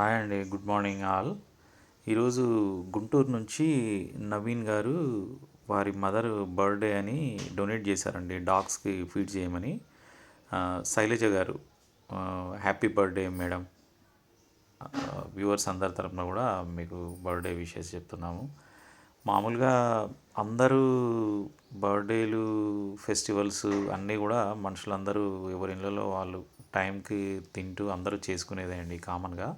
Hi అండి. Good morning all. ఈరోజు గుంటూరు నుంచి నవీన్ గారు వారి మదర్ బర్త్డే అని డొనేట్ చేశారండి డాగ్స్కి ఫీడ్ చేయమని. శైలజ గారు హ్యాపీ బర్త్డే మేడం. వ్యూవర్స్ అందరి తరపున కూడా మీకు బర్త్డే విషెస్ చెప్తున్నాము. మామూలుగా అందరూ బర్త్డేలు ఫెస్టివల్స్ అన్నీ కూడా మనుషులందరూ ఎవరి ఇళ్ళలో వాళ్ళు టైంకి తింటూ అందరూ చేసుకునేదే అండి కామన్గా.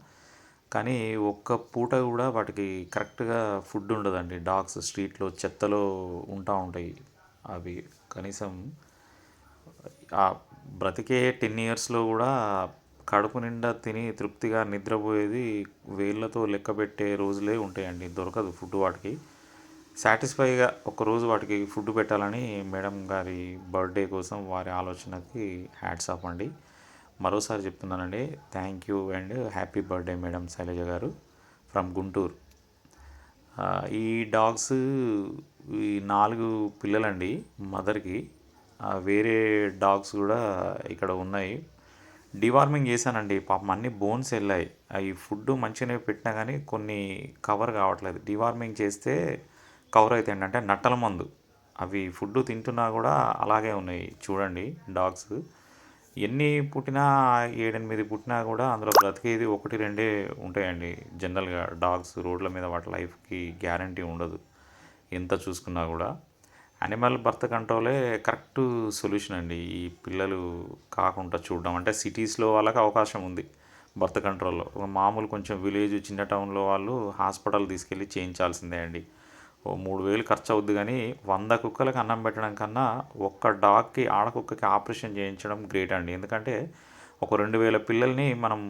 కానీ ఒక్క పూట కూడా వాటికి కరెక్ట్గా ఫుడ్ ఉండదండి. డాగ్స్ స్ట్రీట్లో చెత్తలో ఉంటాయి. అవి కనీసం ఆ బ్రతికే 10 ఇయర్స్లో కూడా కడుపు నిండా తిని తృప్తిగా నిద్రపోయేది వేళ్ళతో లెక్క పెట్టే రోజులే ఉంటాయండి. దొరకదు ఫుడ్ వాటికి. సాటిస్ఫైగా ఒకరోజు వాటికి ఫుడ్ పెట్టాలని మేడం గారి బర్త్డే కోసం వారి ఆలోచనకి హ్యాట్స్ ఆఫ్ అండి. మరోసారి చెప్తున్నానండి, thank you and happy birthday madam Shailaja గారు ఫ్రమ్ గుంటూరు. ఈ డాగ్స్ ఈ 4 పిల్లలండి మదర్కి. వేరే డాగ్స్ కూడా ఇక్కడ ఉన్నాయి. డివార్మింగ్ చేశానండి, పాపం అన్ని బోన్స్ వెళ్ళాయి. అవి ఫుడ్ మంచిగానే పెట్టినా కానీ కొన్ని కవర్ కావట్లేదు. డివార్మింగ్ చేస్తే కవర్ అవుతాయండి, అంటే నట్టల మందు. అవి ఫుడ్ తింటున్నా కూడా అలాగే ఉన్నాయి చూడండి డాగ్స్. ఎన్ని పుట్టినా 7, 8 పుట్టినా కూడా అందులో బ్రతికేది 1, 2 ఉంటాయండి. జనరల్గా డాగ్స్ రోడ్ల మీద వాటి లైఫ్కి గ్యారంటీ ఉండదు ఎంత చూసుకున్నా కూడా. యానిమల్ బర్త్ కంట్రోలే కరెక్ట్ సొల్యూషన్ అండి ఈ పిల్లలు కాకుండా చూడడం. అంటే సిటీస్లో వాళ్ళకి అవకాశం ఉంది బర్త్ కంట్రోల్లో. మామూలు కొంచెం విలేజ్ చిన్న టౌన్లో వాళ్ళు హాస్పిటల్ తీసుకెళ్ళి చేయించాల్సిందే అండి. ఓ 3,000 ఖర్చు అవుద్ది. కానీ 100 కుక్కలకి అన్నం పెట్టడం కన్నా ఒక్క డాగ్కి ఆడకుక్కకి ఆపరేషన్ చేయించడం గ్రేట్ అండి. ఎందుకంటే ఒక 2,000 పిల్లల్ని మనం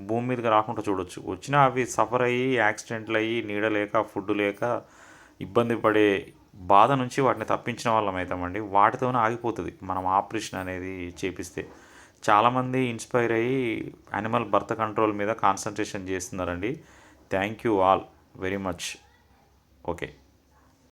భూమి మీదకి రాకుండా చూడొచ్చు. వచ్చినా అవి సఫర్ అయ్యి యాక్సిడెంట్లు అయ్యి నీడ లేక ఫుడ్ లేక ఇబ్బంది పడే బాధ నుంచి వాటిని తప్పించిన వాళ్ళం అవుతామండి. వాటితోనే ఆగిపోతుంది మనం ఆపరేషన్ అనేది చేపిస్తే. చాలామంది ఇన్స్పైర్ అయ్యి యానిమల్ బర్త్ కంట్రోల్ మీద కాన్సన్ట్రేషన్ చేస్తున్నారండి. Thank you all very much. Okay.